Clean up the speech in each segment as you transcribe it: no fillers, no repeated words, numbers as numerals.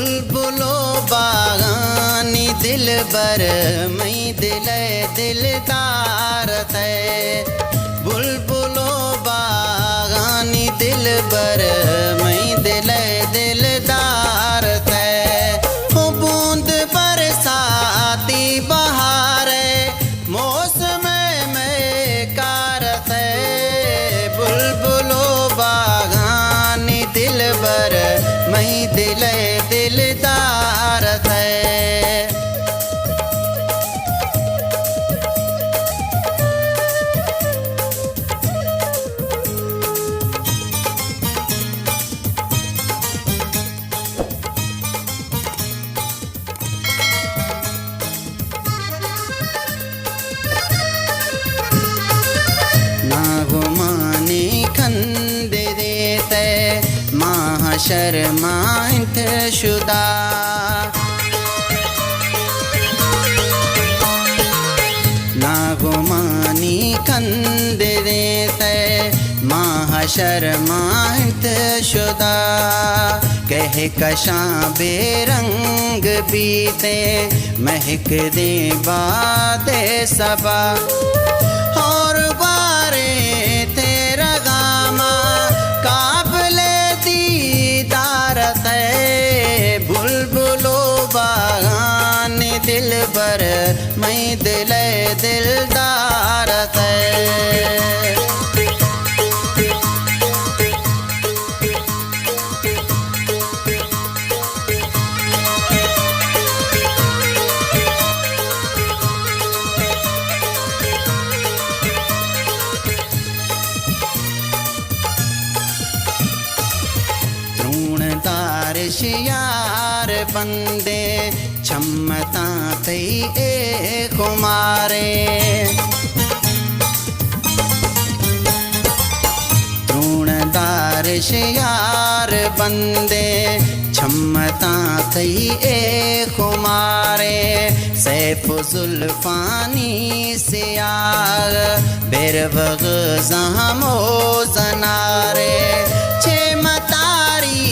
बुलबुलो बागानी दिलबर मई दिले दिलदार थे। बुलबुलो बागानी दिलबर मई दिले दिलदार थे। बूंद बरसाती बहार मौसम में कार थे। बुलबुलो बागानी दिलबर मई दिले दिलदार थे। नागुमानी खंद देते महाशर मांत शुदा। नागुमानी खंद देते महाशर मांत शुदा। कह कशा बेरंग बीते महक दे बादे सबा। और बारे तेरा गामा काबले दीदार थे। बुलबुलो बागानी दिलबर मई दिले दिलदार थे। शियार बंदे छम्मता तई ए कुमारे। तृणदार शियार बंदे छम्मता तई ए कुमारे। सैफ जुल्फानी सियार बेरवग जहामो जनारे। छे मतारी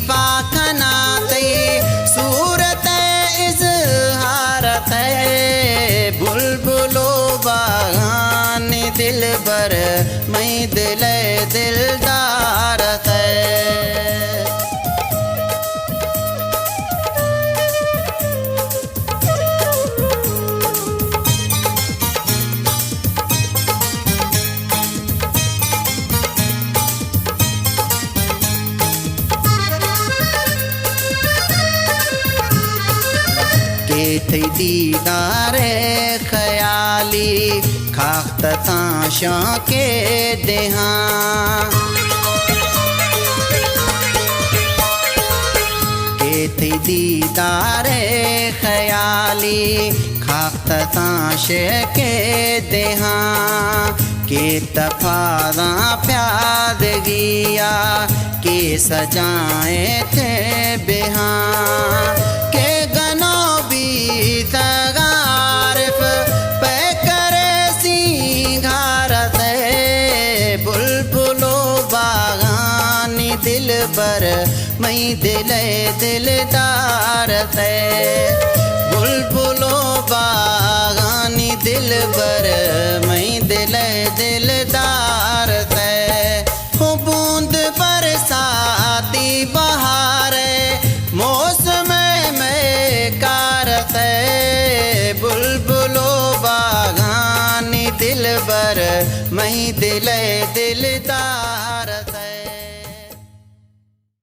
फाखनाते सूरत इजहार थे। बुलबुलो बागानी दिलबर मई दिले दिलदार थे। थी दीदारे ख्याली खाख्त ताशा के देहा। के थी दीदारे ख्याली खाख्त ताशे के देहा। के तफादा प्याद गिया के सजाए थे बेहा। के गनो तगारिफ पे करे सिंगार थे। बुलबुलो बागानी दिलबर मई दिले दिलदार थे। बुलबुलो बागानी दिलबर मई दिले दिलदार थे। बूंद बरसाती बहार मौसम में कार थे। बुलबुलो बागानी दिलबर मई दिले दिलदार थे।